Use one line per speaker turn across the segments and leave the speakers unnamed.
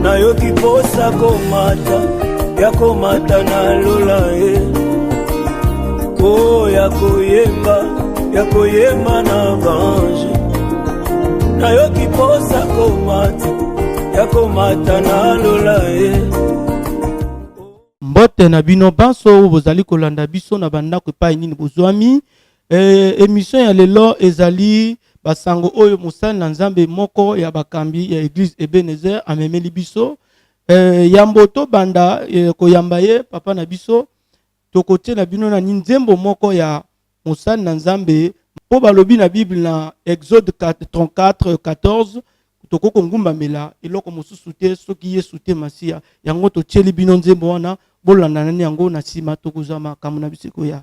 na yo kiposa komata ya komata na lola oh ya koyemba na bange na yo kiposa komata ya komata na lola
mbote na bino banso bozali kolanda biso na bandako epai nini bozwami émission ya lelo ezali basango oyo mosali na nzambe moko ya bakambi ya Église Ebenezer amemeli biso yamboto banda koyamba ye papa na biso tokotie na bino na nzembo moko ya mosali na nzambe po balobi na Bible na Exode 34:14 tokoko ngumbamela eloko mosusu te soki Yesu te Masia yango totieli bino nzembo wana bolanda nani yango na sima tokozwa makambo na bisiko ya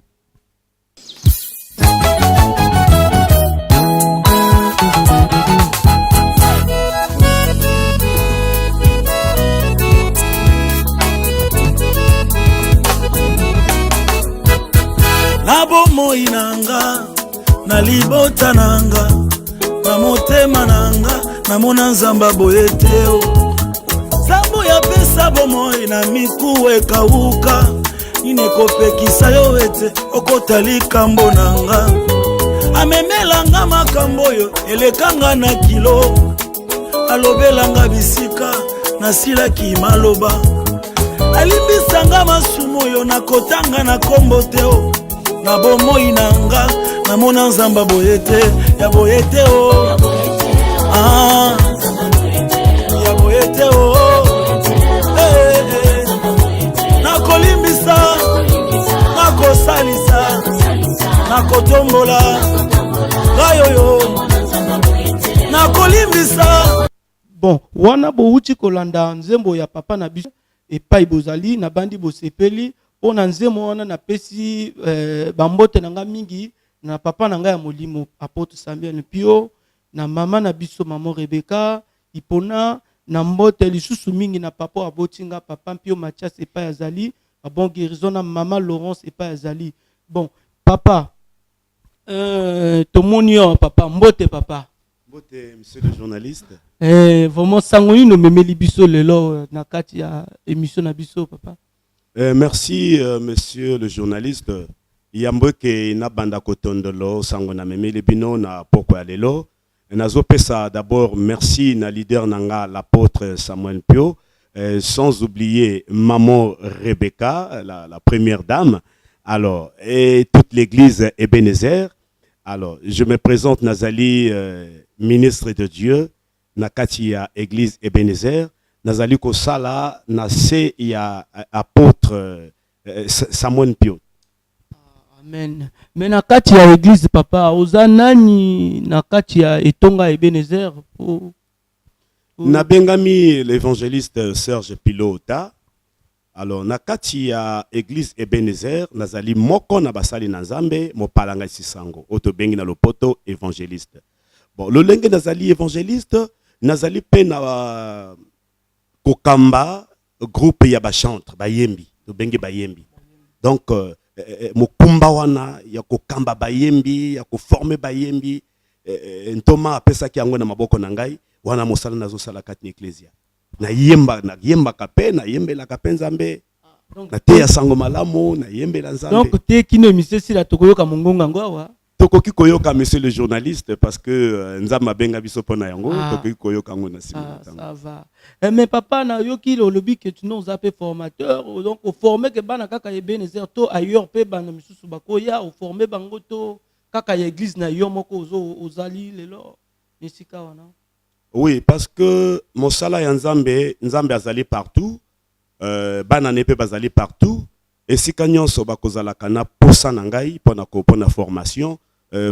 na bomoi nanga na libota nanga na motema nanga na mona nzamba boyeteo sambo ya pesa bomoi na miku ekawuka nine kopekisa yo ete okotalika mbonanga amemelanga makambo yo elekanga na kilo alobelanga bisika na silaki maloba alimbisanga masumo yo nakotanga na kombo teo na bomoi nanga na mona nzamba boyete ya boyete o ya boyete o nakolimbisa nakosalisa nakotombola gayoyo nakolimbisa.
Bon wana bouti kolanda nzembo ya papa na biso epai bozali na bandi bosepeli pona nzembo wana na pesi bambote nanga mingi na papa nanga ya molimo apôtre Samuel Pio na mama na biso maman Rebecca ipona na mbote lisusu mingi na papa abotinga papa Pio Mathias epai azali bon guérison na mama Laurence epai azali. Bon papa tomonio papa mbote papa
mbote monsieur le journaliste
vraiment sangoni no memeli biso lelo na kati ya émission na biso papa.
Merci monsieur le journaliste yamboke na banda kotondolo sango na memeli bino na poko ya lelo nazo pesa d'abord merci na leader nanga l'apôtre Samuel Pio sans oublier maman Rebecca la première dame alors et toute l'église Ebenezer. Alors je me présente Nazali ministre de Dieu na kati ya église Ebenezer nazali ko sala na se ya apôtre Samuel Pio.
Amen. Mais na kati ya église papa oza nani na kati ya etonga Ebenezer po
na bengami l'évangéliste Serge Pilota. Alors na kati ya église Ebenezer nazali moko na basali na Nzambe mopalanga sisango oto bengi na lopoto évangéliste. Bon le lenge nazali évangéliste nazali pe na kokamba groupe ya ba chantre bayembi to bengi bayembi. Donc mokumba wana ya kokamba bayembi ya koformer bayembi ntoma apesa ki yango na maboko na ngai wana mosala nazo sala kati ecclesia na yemba kape na yembela kape Nzambe na te ya sango malamu na yembela Nzambe.
Donc te kino misesi la tokoyoka mongonga ngwa
tokoki koyoka monsieur le journaliste parce que Nzamba benga biso pona yango tokoki koyoka ngo na sima.
Ça va. Mais papa na yoki le lobby que tu nous appelles formateur donc au former que bana kaka Ebenezer to ailleurs pe bana misusu bakoya au former bango to kaka église na yo moko ozali lelo nisika wana.
Oui parce que mosala ya Nzambe azali partout bana nepe bazali partout et sika nyonso bakozala kana posa na ngai pona formation.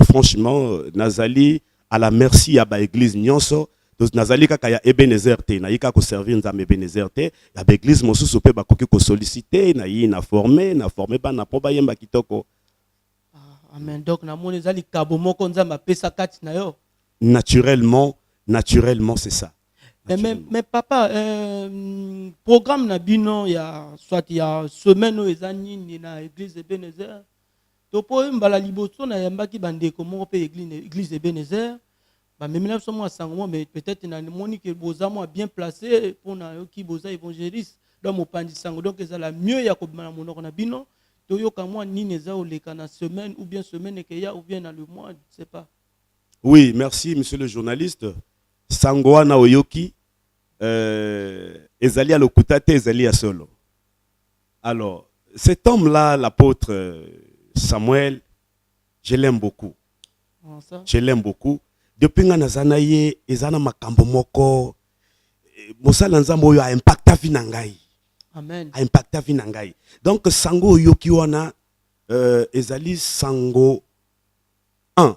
Franchement nazali à la merci ya ba église nyonso nazali kaka ya Ebenezer te na yika ko servir Nzambe Ebenezer te ya ba église mosusu pe bakoki ko solliciter na yi na former bana po bayemba kitoko.
Amen. Donc na moni zali kabo moko Nzamba pesa kati na yo.
Naturellement c'est ça.
Mais papa programme na bino ya soit ya semaine o ezani ni na église Ebenezer topo mbala liboso na yambaki bandeko moko pe église Ebenezer Bah même là sommes à mais peut-être dans le monde que bozamo bien placé pour na qui boza évangéliste dans mon pandi sango donc ça la mieux ya ko na monoko na bino to yo ka moi ni neza o le kana semaine ou bien semaine que ya ou bien dans le mois je sais pas.
Oui, merci monsieur le journaliste. Sangoa na oyoki ezali à lokutate ezali à solo. Alors, cet homme-là, l'apôtre Samuel, je l'aime beaucoup. Je l'aime beaucoup. Depuis que nazanaye ezana makambo moko mosala nzambo yo a impacta vi nangai.
Amen.
A impacta vi nangai. Donc sango yoki wana ezali sango 1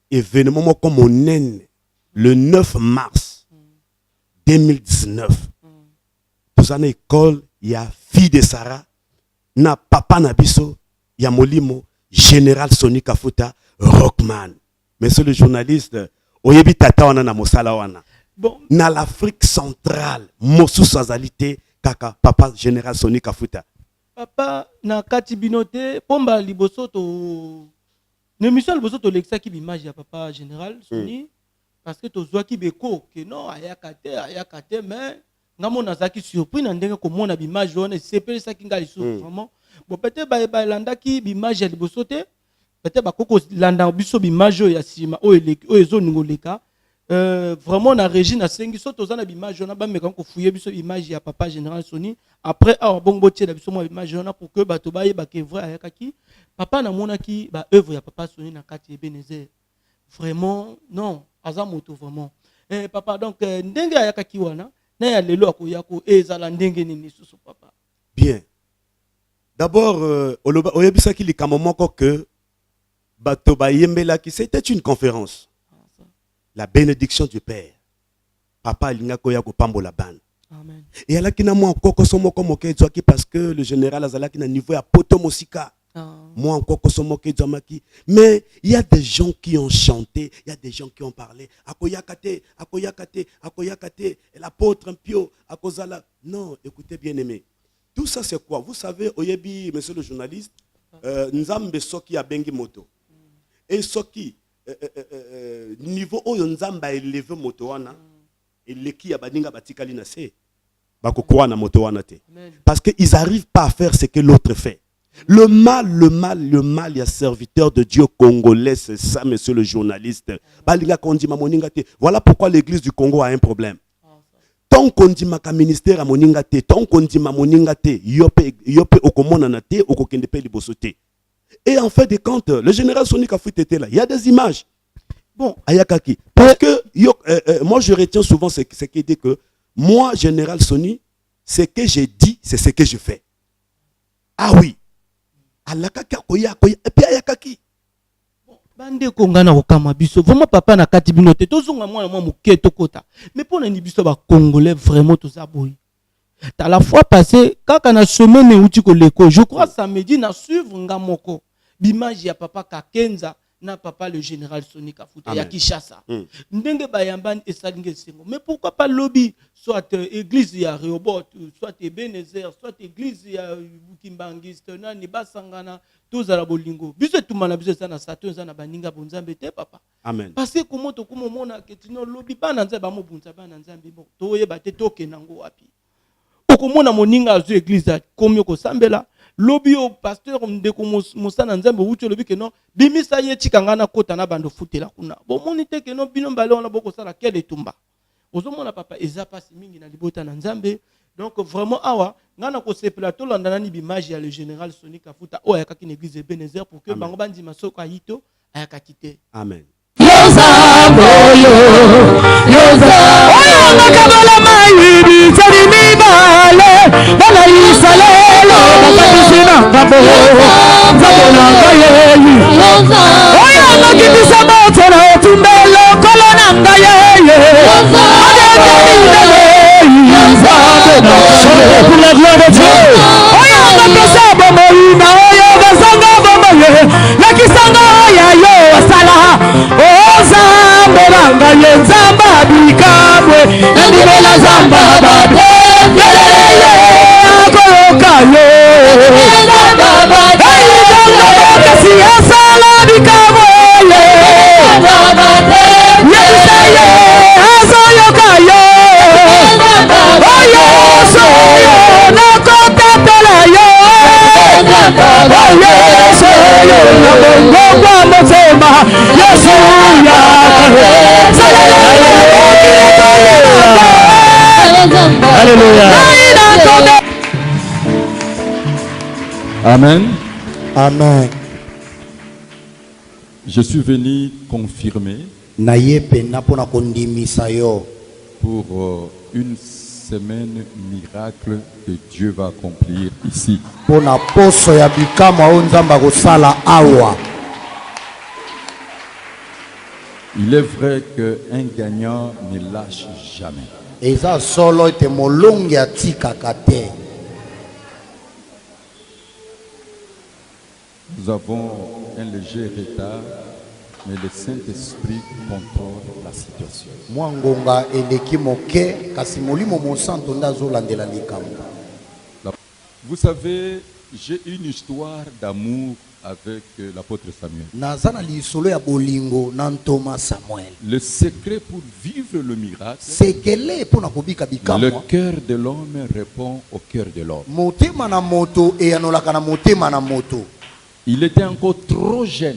événement moko monene le 9 mars 2019. Tous en école, il y a fille de Sarah, na papa nabiso, il y a Molimo, général Sony Kafuta, Rockman. Monsieur le journaliste, oyebi tata wana na mosala wana.
Bon,
na l'Afrique centrale, mosu sazalité kaka papa général Sony Kafuta.
Papa na kati binote pomba liboso to l'émission liboso to lexa ki image ya papa général Sony parce que to zwa ki beko que non ayakate mais ngamo nazaki surpris na ndenge ko mona image wana c'est ça ki ngali sur vraiment bon peut-être ba landa ki image ya liboso te peut-être ba koko landa biso image ya sima o ezo ngoleka vraiment na régie na sengi soto za na image wana ba meka ko fouiller biso image ya papa général Sony après a bongo tie na biso mo image wana pour que bato ba yeba ke vrai ayakaki papa na mona ki ba œuvre ya papa Sony na kati Ebenezer vraiment non aza moto vraiment papa donc ndenge ayakaki wana na ya lelo akoyako ezala ndenge nini susu papa.
Bien, d'abord oyebisaki likambo moko que bato ba yembela ki c'était une conférence. La bénédiction du Père. Papa alinga koya ko pambola bana.
Amen.
Et alaki na moi koko somo komo kezwaki parce que le général azalaki na niveau ya poto mosika. Moi encore kosomo kezwamaki. Mais il y a des gens qui ont chanté, il y a des gens qui ont parlé. Akoyakate, et l'apôtre Pio, akozala. Non, écoutez bien aimé. Tout ça c'est quoi? Vous savez, oyebi monsieur le journaliste, nzambe soki a bengi moto. Et soki niveau oyo nzamba élevé moto wana eleki ya baninga batikali na se bakokwa na moto wana te parce que ils arrivent pas à faire ce que l'autre fait. Le mal, il y a serviteur de Dieu congolais, c'est ça monsieur le journaliste. Balinga kondima moninga te. Voilà pourquoi l'église du Congo a un problème. Tant kondima ka ministère a moninga te, tant kondima moninga te, yope okomona na te, okokende pe liboso te. Et en fait de compte, le général Sony Kafuta était là. Il y a des images. Bon, Ayakaki. Parce que moi, je retiens souvent ce qui dit que moi, général Sony, ce que j'ai dit, c'est ce que je fais. Ah oui. Alakaki akoya. Et puis Ayakaki.
Bande kongana okama biso. Vraiment papa na kati binote. Tozonga mwana mwa muketo kota. Mais pour na biso ba Congolais vraiment tous aboyi. T'as la fois passé quand on a semaine où tu l'école, je crois samedi na suivre ngamoko l'image ya papa Kakenza na papa le général Sony Kafuta ya Kinshasa. Ndenge bayambani esalinge sengo. Mais pourquoi pas lobby soit église ya Rehoboth, soit Ebenezer, soit église ya Bukimbangiste na ni basangana tous à la bolingo. Biso tumana biso sana sato sana baninga bonzambe te papa.
Amen.
Parce que comment to komo mona ketino lobby ba na nzamba mo bunza ba na nzambe bon. To yeba te toke nango wapi. Okomona moninga azu église komyo ko sambela lobi o pasteur ndeko mosana nzambe uti lobi ke non bimisa ye chikanga na kota na bando futela kuna bo monite ke non bino mbale ona boko sala kele tumba ozomona papa eza pasi mingi na libota na nzambe donc vraiment awa ngana ko se plateau landana ni image ya le général Sony Kafuta o ya kaki église Ebenezer pour que bango bandi masoko ayito ayaka kite.
Amen.
Yeah.
Yesu yo na bongo kwa motema Yesu ya Alléluia.
Amen.
Amen.
Je suis venu confirmer pour une semaine miracle que Dieu va accomplir ici. Il est vrai qu'un gagnant ne lâche jamais. Nous avons un léger retard, mais le Saint-Esprit contrôle la situation. Vous savez, j'ai une histoire d'amour avec l'apôtre Samuel. Le secret pour vivre le miracle, le cœur de l'homme répond au cœur de l'homme. Il était encore trop jeune.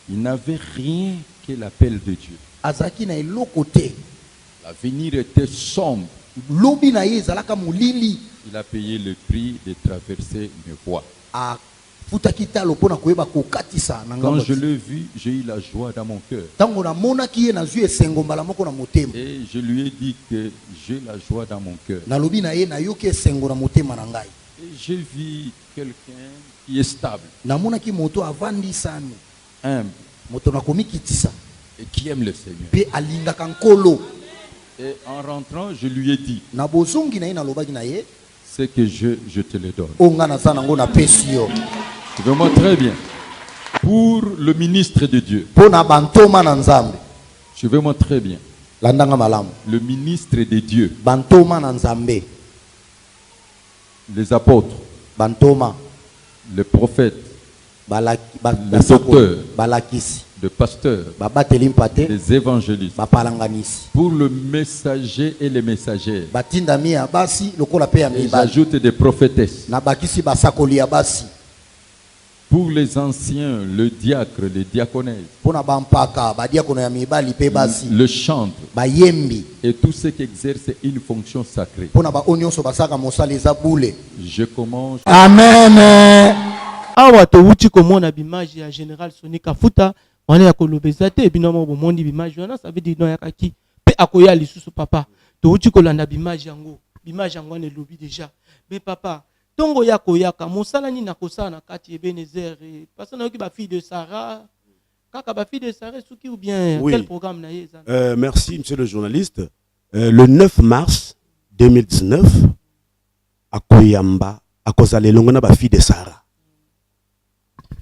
Il n'avait rien que l'appel de Dieu. L'avenir était sombre. Il a payé le prix de traverser mes voies. Quand je l'ai vu, j'ai eu la joie dans mon cœur. Et je lui ai dit que j'ai la joie dans mon cœur. Et j'ai vu quelqu'un qui est stable, humble et qui aime le Seigneur. Et en rentrant, je lui ai dit, c'est que je te le donne. Vraiment très bien. Pour le ministre de Dieu, je vais moi très bien. Le ministre de Dieu, les apôtres, les prophètes, les docteurs, les pasteurs, les évangélistes, pour le messager et les messagères. Et j'ajoute des prophétesses. Pour les anciens, le diacre, les diaconesses, le chantre et tous ceux qui exercent une fonction sacrée. Je commence.
Amen.
Awa to wuti komona bimaji ya Général Soni Kafuta wana ya kolobeza te binomo bomondi bimaji wana ça veut dire no yakaki pe akoya lisusu papa to wuti kolanda bimaji yango ne lobi déjà mais papa tongo yako yaka mosala ni na kosala na kati Ebenezer parce que na yoki ba fille de Sarah kaka ba fille de Sarah souki ou bien
oui.
Quel programme na yeza
merci monsieur le journaliste. Le 9 mars 2019 à Koyamba à kozale longona ba fille de Sarah.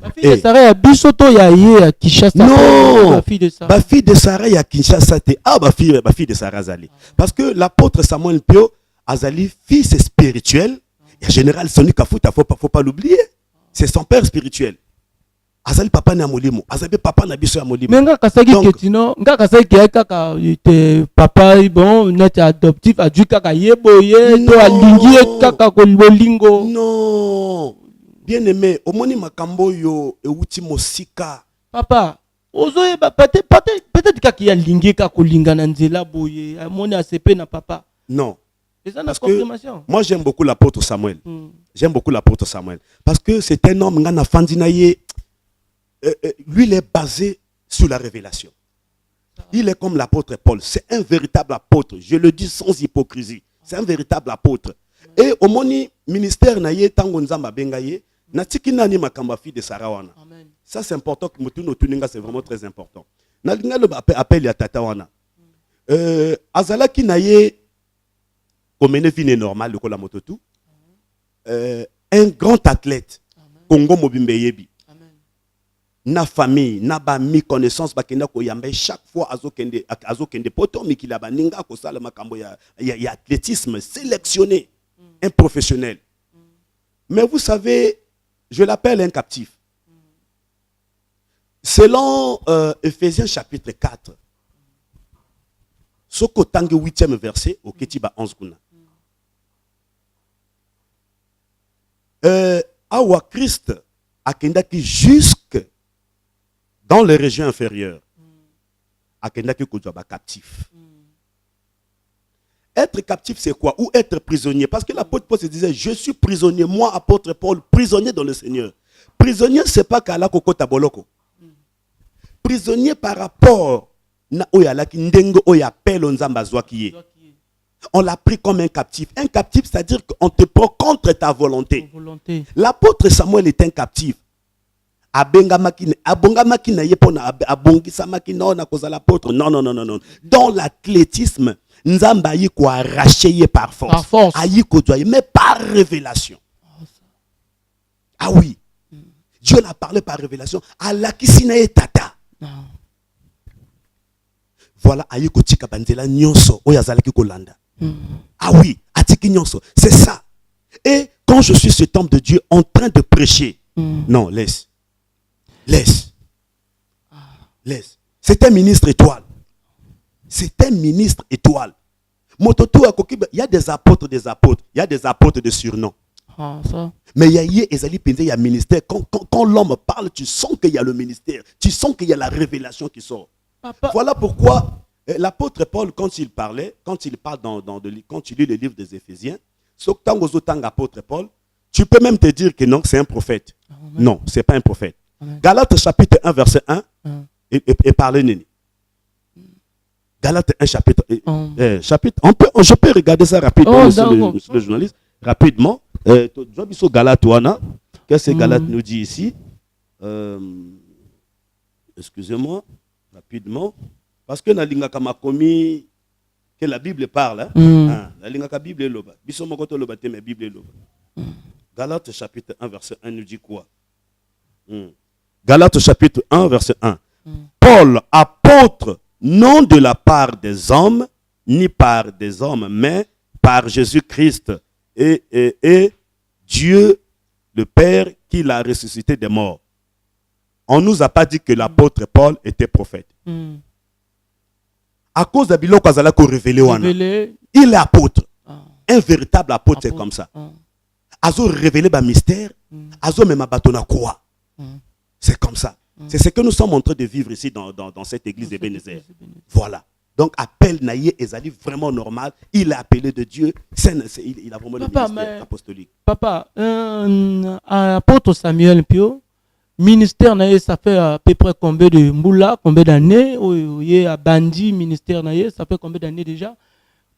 La fille de Sarah ya bisoto ya ye à Kinshasa.
Non,
la fille de Sarah.
La fille de Sarah ya Kinshasa te. Ah ba fille de Sarah Zali. Parce que l'apôtre Samuel Pio Azali fils spirituel. Et général Soni Kafuta faut pas l'oublier. C'est son père spirituel. Azali papa na molimo, Azali papa na biso ya molimo.
Mais nga kasaki ketino, nga kasaki kaka te papa bon net adoptif adu kaka yeboye to alingi kaka ko bolingo.
Non. Bien aimé, omoni makambo yo euti mosika.
Papa, ozoye peut-être kaka ya lingi kaka kolinga na nzela boye, amoni asepe na papa.
Non.
Parce que
moi j'aime beaucoup l'apôtre Samuel. J'aime beaucoup l'apôtre Samuel parce que c'est un homme ngana fandinaye. Lui il est basé sur la révélation. Il est comme l'apôtre Paul, c'est un véritable apôtre, je le dis sans hypocrisie. C'est un véritable apôtre. Et au moni ministère naye tango nzamba bengaye na tikina ni makamba fille de Sarah wana. Ça c'est important que mutuno tuninga c'est vraiment très important. Na linga le appel ya tata wana. Azalaki naye komene vie normale ko la mototu. Un grand athlète Congo Mobimbe Yebi. Na famille, na ba mi connaissance ba kenda ko yambe chaque fois azokende poto mi kila baninga ko sala makambo ya athlétisme sélectionné un professionnel. Mais vous savez, je l'appelle un captif. Selon Ephésiens chapitre 4, soko tangue 8e verset au ketiba 11 kuna. awa Christ akendaki jusque dans les régions inférieures. Akendaki kozwa ba captif. Être captif, c'est quoi? Ou être prisonnier? Parce que l'apôtre Paul se disait, je suis prisonnier, moi, apôtre Paul, prisonnier dans le Seigneur. Prisonnier, c'est pas qu'à la koko taboloko. Prisonnier par rapport na oyalaki ndengo oyapel onzamba zwaki. On l'a pris comme un captif. Un captif, c'est-à-dire qu'on te prend contre ta volonté. L'apôtre Samuel est un captif. Abongamaki na yepona abongisamaki na kozala l'apôtre. Non, non, non, non, non. Dans l'athlétisme, Nzamba yi ko arraché par force. Par force. Ayi ko doye, mais par révélation. Ah oui. Dieu l'a parlé par révélation. Alakisina ye tata. Voilà ayi ko tika banzela nyonso oyazalaki kolanda. Ah oui, atiki nyonso. C'est ça. Et quand je suis ce temple de Dieu en train de prêcher, non, laisse. Laisse. Laisse. C'est un ministre étoile. C'est un ministre étoile. Il y a des apôtres, il y a des apôtres de surnom. Mais il y a un ministère. Quand l'homme parle, tu sens qu'il y a le ministère. Tu sens qu'il y a la révélation qui sort. Papa. Voilà pourquoi l'apôtre Paul, quand il parle quand tu lis le livre des Éphésiens, apôtre Paul, tu peux même te dire que non, c'est un prophète. Amen. Non, ce n'est pas un prophète. Galates chapitre 1, verset 1, et parlez-nous. Galates 1 chapitre, je peux regarder ça rapidement, monsieur le journaliste, rapidement. Qu'est-ce que Galates nous dit ici? Excusez-moi, rapidement, parce que que la Bible parle. La Bible est loba. Galates chapitre 1, verset 1 nous dit quoi? Galates chapitre 1, verset 1. Paul, apôtre, non de la part des hommes, ni par des hommes, mais par Jésus-Christ et Dieu, le Père, qui l'a ressuscité des morts. On ne nous a pas dit que l'apôtre Paul était prophète. À cause de Biloko Azalako révélé, il est apôtre. Un véritable apôtre, c'est comme ça. Azo révélé le mystère, Azo même abatona quoi. C'est comme ça. C'est ce que nous sommes en train de vivre ici dans cette église de Ebenezer. Voilà. Donc, appel Naïe Ezali vraiment normal. Il est appelé de Dieu. Il a vraiment le ministère apostolique. Papa,
apôtre Samuel Pio, ministère Naïe, ça fait à peu près combien de moula, combien d'années? Il y a Bandi, ministère Naïe, ça fait combien d'années déjà?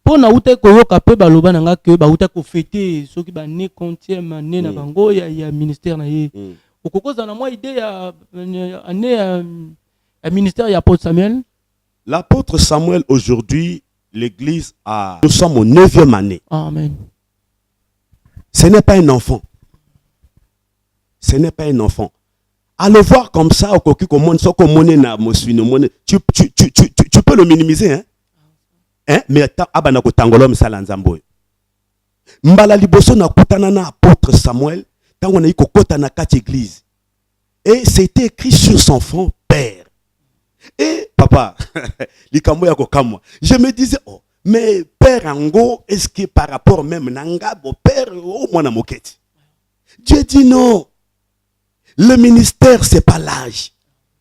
Pour na outé ko yoka pe baloba nanga ke ba outé ko fêter ceux qui ba né contième année na bango il y a ministère Naïe. Au coco dans moi idée un ministère y a apôtre Samuel.
L'apôtre Samuel aujourd'hui l'église nous sommes au 9e année.
Amen.
Ce n'est pas un enfant. Ce n'est pas un enfant. À le voir comme ça au coco comme tu peux le minimiser hein. Mais abana ko tangolom salanzamboy. Mbala liboso na kutana na apôtre Samuel. On a eu kokota na kati église. Et c'était écrit sur son front père. Et papa, je me disais, oh, mais père Ango, est-ce que par rapport même nanga, bon père, au moins na moquette. Dieu dit non. Le ministère, c'est pas l'âge.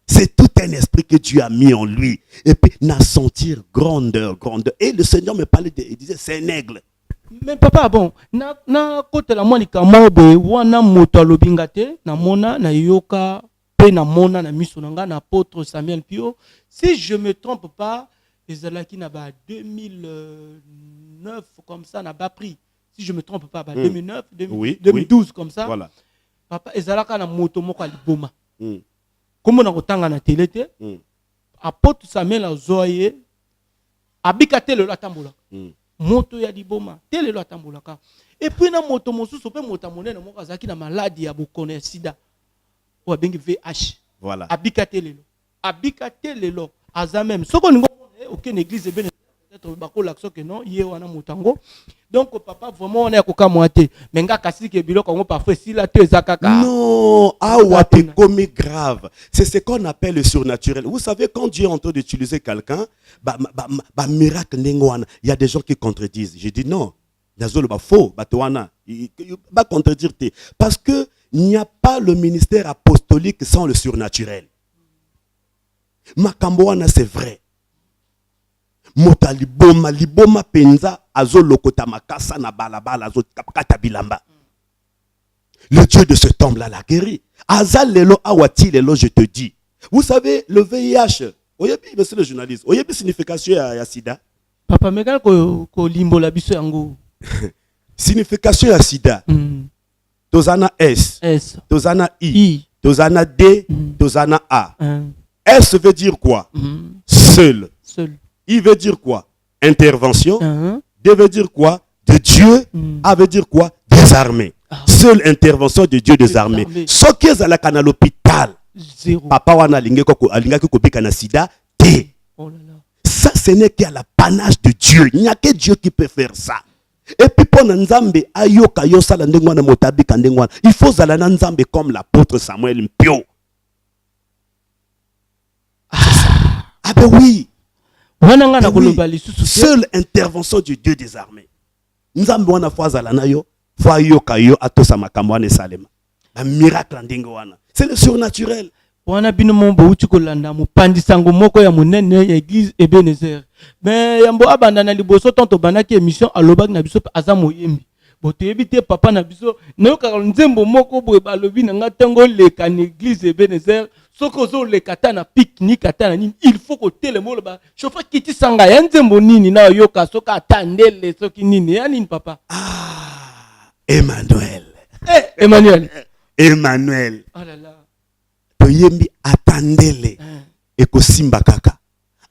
C'est tout un esprit que Dieu a mis en lui. Et puis, n'a sentir grandeur, grandeur. Et le Seigneur me parlait, il disait, c'est un aigle.
Mais papa, bon, na kote la monika maobe wana moto alobingate na mona na yoka pe na mona na miso nanga na apôtre Samuel Pio. Si je me trompe pas, ezalaki na ba 2009 comme ça na ba pris. Si je me trompe pas, ba 2009, 2012 comme ça. Voilà. Papa ezalaka na moto moko liboma. Comme na kotanga na télé te. Apôtre Samuel azoye abikate le latambola. Moto ya liboma tele lo atambolaka et puis na moto mosusu pe moto monene moko azaki na maladie ya bokone sida o bengi VH
voilà
abika lelo aza même soko ningo aucune église ben peut-être bakola que non ye wana motango donc papa vraiment on est koka moité mais nga kasi ke biloko ngo parfois si la te zakaka
non awa te comme grave c'est ce qu'on appelle le surnaturel. Vous savez quand Dieu est en train d'utiliser quelqu'un miracle il y a des gens qui contredisent. Je dis non, nazolo ba faux, ba toana ba contredire parce que il n'y a pas le ministère apostolique sans le surnaturel. Makambo wana c'est vrai. Mota liboma penza azo lokota makasa na balabala azo kata bilamba. Le Dieu de ce temple-là l'a guéri. Azal lelo awati lelo, je te dis. Vous savez, le VIH, oyebi, monsieur le journaliste, oyebi signification ya sida.
Papa megal ko limbo la biso yango.
Signification ya sida. Tozana S. Tozana I. Tozana D. Tozana A. S veut dire quoi? Seul. I veut dire quoi? Intervention. D veut dire quoi? De Dieu. A veut dire quoi? Des armées. Seule intervention de Dieu des armées. Ce qui est à l'hôpital. Papa wana alingaki kobika na sida T. Ça ce n'est qu'à l'apanage de Dieu. Il n'y a que Dieu qui peut faire ça. Et puis pour Nzambe ayoka yosala ndengwana motabika ndengwana. Il faut zala na Nzambe comme l'apôtre Samuel Mpio. Ah ben oui. Seule intervention du Dieu des armées. Nzambe wana fois zala na yo, fois yoka yo atosa makambo wana salema. Un miracle ndingo wana. C'est le surnaturel.
Wana bino mombo uti kolanda mopandisango moko ya monene ya église Ebenezer. Mais yambo abanda na liboso tonto banaki émission alobak na biso aza moyembi. Boto yebite papa na biso nayoka nzembo moko boye balobi na ngatango leka na église Ebenezer. Soko zo lekata na pique-nique atana nini il faut ko telemo ba chauffeur kiti sanga ya nzembo nini na yoka soka atandele soki nini ya nini papa.
Emmanuel.
Emmanuel.
Emmanuel.
Oh là là.
Toyembi atandele. Eko simba kaka.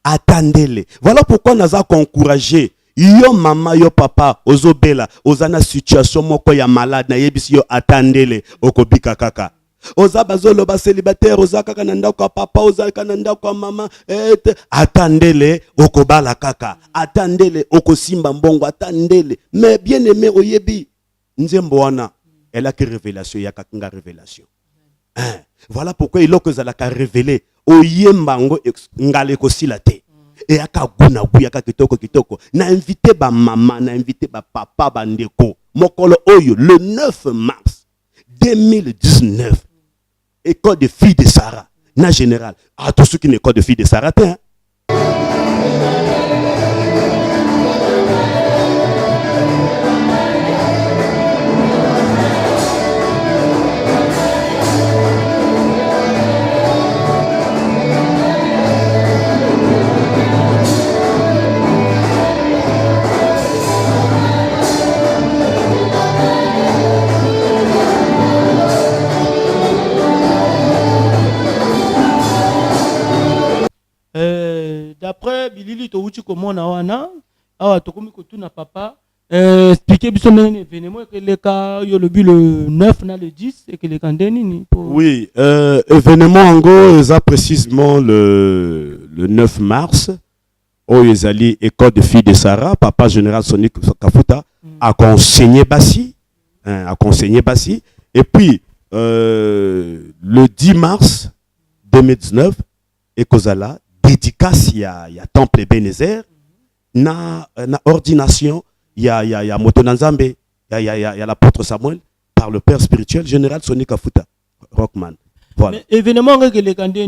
Atandele. Voilà pourquoi nous avons encouragé. Yo mama yo papa ozobela ozana situation moko ya malade na yebisi yo atandele okobika kaka. Oza bazolo ba célibataire oza kaka na ndako papa oza kaka na ndako mama atandele okobala kaka. Atandele okosimba mbongo atandele. Mais bien aimé oyebi nzembo wana elle a que révélation ya kakinga révélation. Voilà pourquoi il a que zalaka révélé oyembango ngale ko silate. Et aka guna guya ka kitoko na invité ba maman na invité ba papa bandeko mokolo oyo le 9 mars 2019 école de filles de Sarah na général tous ceux qui n'est école de filles de Sarah hein?
D'après Bilili to uchi komona wana awa tokomi kotuna papa expliquer biso nene événement que le cas yo le 9 na le 10 et que le kandeni ni
oui événement ngo eza précisément le 9 mars au ezali école de filles de Sarah papa général Sonic Kafuta a conseillé Bassi et puis le 10 mars 2019 ekozala dédicace ya temple Ebenezer na ordination ya moto Nzambe ya l'apôtre Samuel par le père spirituel général Sonic Kafuta Rockman. Voilà.
Mais événement que les candidats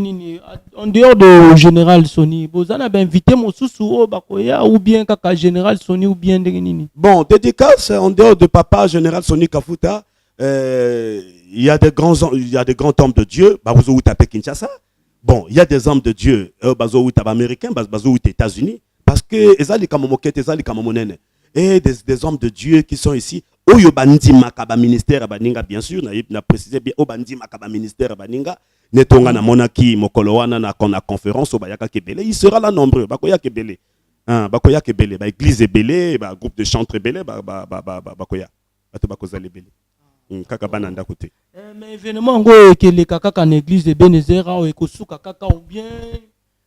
en dehors de général Sony, vous avez invité mon sous bakoya ou bien kaka général Sony ou bien nini.
Bon, dédicace en dehors de papa général Sonic Kafuta, il y a des grands hommes de Dieu, bazo ou tapé Kinshasa. Bon, il y a des hommes de Dieu, bazo ou tap américain, bazo ou États-Unis parce que ezali kama mokete ezali kama monene. Et des hommes de Dieu qui sont ici. Oyo bandi makaba ministère baninga bien sûr na préciser bien o bandi makaba ministère baninga netonga na monaki mokolo wana na conférence obayaka kebele il sera là nombreux bakoya kebele ba église ebele ba groupe de chantres ebele bakoya bato bakozala ebele kaka bananda côté
mais événement ngo ekele kaka na église Ebenezer o ekosuka kaka ou bien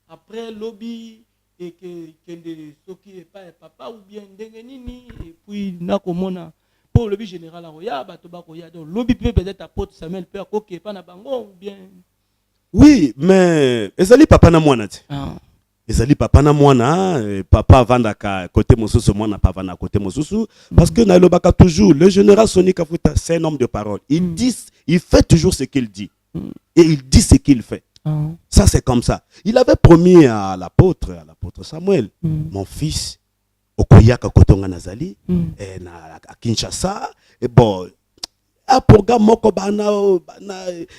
après lobby et que de soki pas papa ou bien ndenge nini et puis nakomona pour le but général ya bato bakoya donc lobby peut-être apôtre Samuel père koke pa na bango ou bien
oui mais ezali papa na mwana ti ezali papa na mwana, papa vandaka côté mosusu, mwana pa vanda côté mosusu, parce que nalobaka toujours, le général Soni Kafuta, c'est un homme de parole. Il fait toujours ce qu'il dit. Et il dit ce qu'il fait. Ça, c'est comme ça. Il avait promis à l'apôtre Samuel, mon fils, Okoyaka Kotonga Nazali, à Kinshasa, et bon, un programme moko bana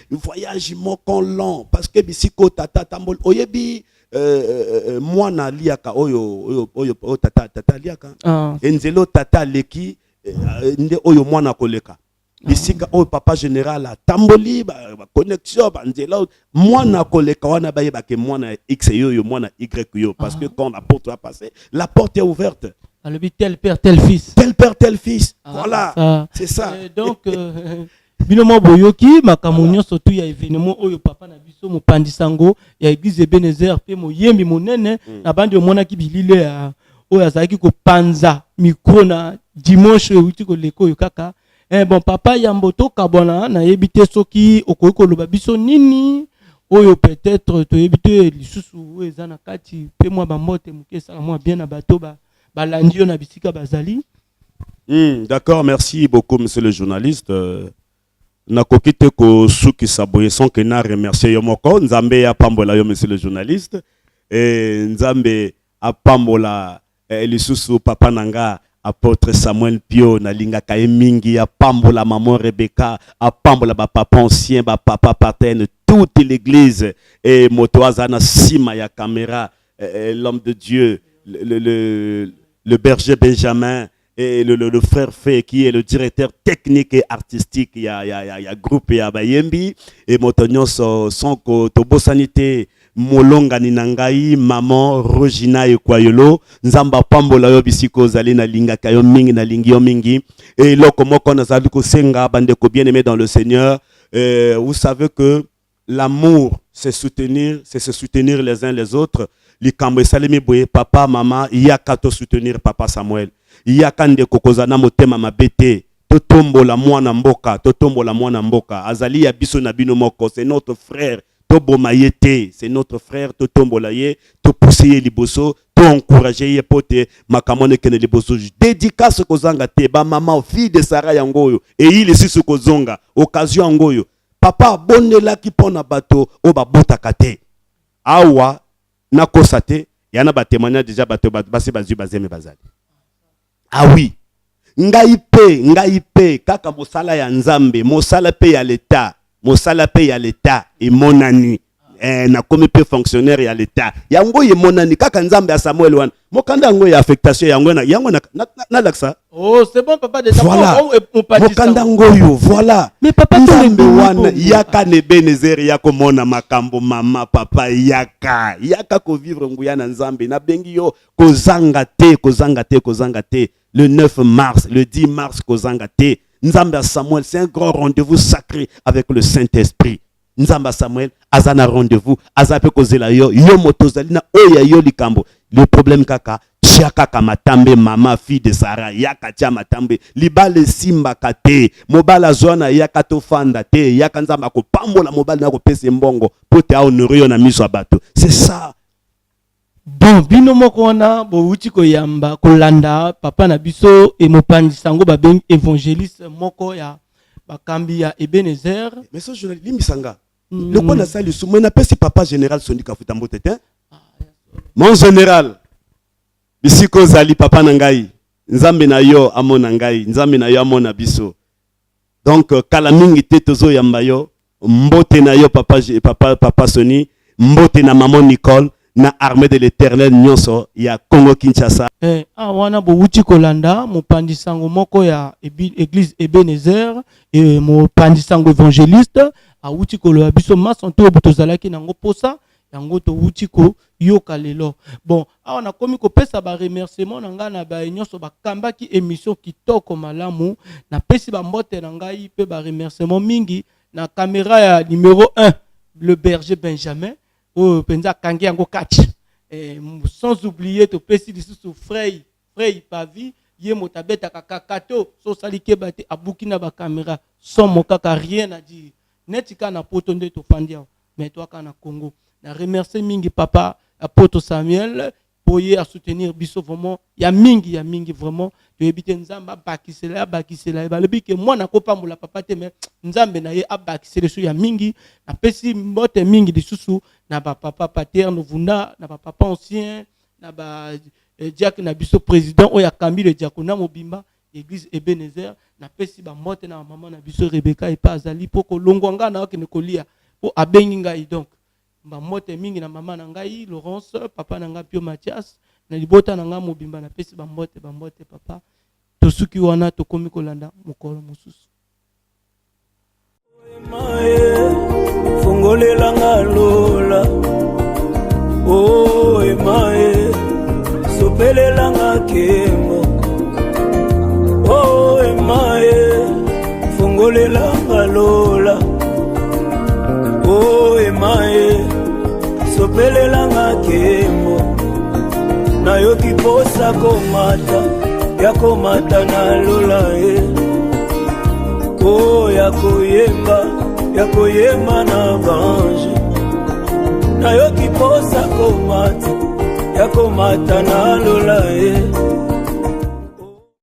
voyage moko long, parce que bisiko tata tambol oyebi mwana liaka oyo tata liaka enzelo tata leki nde oyo mwana koleka bisika oyo papa général a tamboli ba connexion ba nzela mwana koleka wana ba yeba ke mwana x yo mwana y yo, parce que quand la porte va passer, la porte est ouverte.
Alors, tel père, tel fils.
Tel père, tel fils. Voilà, c'est ça.
Donc, binomo boyoki makamunyo surtout ya événement oyo papa na biso mo pandisango ya église Ebenezer pe mo yembi monene na bandi omona ki bilile ya oyo azaki ko panza micro na dimanche uti ko leko yo kaka bon papa ya mboto kabona na yebite soki okoyi ko loba biso nini oyo peut-être to yebite lisusu ezana kati pe moi ba mbote mukesa moi bien na bato balandio na bisika bazali.
D'accord, merci beaucoup monsieur le journaliste. Nakoki te ko suki saboye son que na remercier yo moko nzambe ya pambola yo monsieur le journaliste et nzambe a pambola lisusu papa nanga apôtre Samuel Pio na linga ka mingi ya pambola maman Rebecca a pambola ba papa ancien ba papa paterne toute l'église et motoaza na sima ya caméra l'homme de Dieu le berger Benjamin et le frère Fé qui est le directeur technique et artistique, il y a groupe ya Bayembi et motonyo son ko tobo sanité molonga ninangai maman Rogina Ekwayolo nzamba pambola yo bisiko zali na linga kayo mingi na lingi yo mingi et loko moko na zali ko senga bande ko bien aimé dans le Seigneur. Vous savez que l'amour c'est se soutenir les uns les autres. Likambo salimi boye papa maman yaka to soutenir papa Samuel yaka nde kokozana motema mabete totombola mwana mboka azali ya biso na bino moko, c'est notre frère to bomayete, c'est notre frère to tombola ye to pousser liboso to encourager ye pote makamone kene liboso dédicace kozanga te ba maman fille de Sarah yangoyo et il sisu kozonga occasion yangoyo papa bonela ki pona bato o babotaka te awa na kosate yana ba témoignage déjà bato basi bazu bazeme bazali. Ah oui, ngai pe kaka mosala ya nzambe mosala pe ya l'état et monani na komi pe fonctionnaire ya l'état yango ye monani kaka nzambe ya Samuel wan mokanda yango ya affectation yango na laksa.
Oh c'est bon papa déjà
voilà. Mokanda ngoyo voilà
mais papa
nzambe wana yaka ne Ebenezer yako mona makambo mama papa yaka ko vivre nguya na nzambe na bengi yo kozanga te le 9 mars le 10 mars kozanga te nzambe Samuel, c'est un grand rendez-vous sacré avec le Saint-Esprit. Nzamba Samuel, azana rendez-vous, azape kozela yo motozali na oya yo likambo. Le problème kaka, kaka matambe mama fille de Sarah, yaka tia matambe, libale simba kate, mobala zona yaka to fanda te, yaka nzamba ko pambola mobala na ko pese mbongo, pote a honorer yo na miso abato. C'est ça.
Bon, bino moko wana bo uti ko yamba kolanda papa na biso e mopandi sango ba ben évangéliste moko ya bakambi ya Ebenezer.
Mais ce journal limbisanga. Le quoi na sali sou mena pesi papa général Soni Kafuta Mbotete. Mon général bisiko zali papa na ngai. Nzambe na yo amona ngai, nzambe na yo amona biso. Donc kala mingi te tozo yamba yo, mbote na yo papa Soni, mbote na maman Nicole. Na armée de l'Éternel nyonso ya Congo Kinshasa.
Wana bo uti kolanda mopandi sango moko ya église Ebenezer et mopandi sango évangéliste a uti koloba biso masonto botozalaki nango posa yango to uti ko yoka lelo. Bon, awana komi ko pesa ba remerciement na nga na ba nyonso ba kambaki émission kitoko malamu na pesi ba mbote na ngai pe ba remerciement mingi na caméra ya numéro 1 le berger Benjamin. Oh, penza kangi yango catch. Sans oublier to pesi lisusu frey pavi ye motabeta kakakato so salike bate abukina ba caméra sans mokaka rien à dire. Netika na potonde to fandia mais toi kana Congo. na remercier mingi papa Apoto Samuel pour y soutenir biso vraiment ya mingi vraiment to ebite nzamba bakisela e balobi ke moi na kopa mula papa te mais nzambe na ye abakisela so ya mingi na pesi mbote mingi lisusu na ba papa paterne vunda na ba papa ancien na ba diak na biso président oya kambi le diakona mobimba église Ebenezer na pesi ba mbote na maman na biso Rebecca et pas azali poko longwanga na okene kolia po abengi ngai donc ba mote mingi na mama na ngai Laurence papa na ngai Pio Mathias na libota na ngai mobimba na pesi ba mote papa to suki wana to komi kolanda mokolo mosusu
fungolela ngalola oh emae sopelela ngakemo oh emae fungolela ngalola oh emae sopelela ngakemo nayo kiposa komata yakomata nalola oh yakoyemba na vange nayo kiposa komata yakomata nalola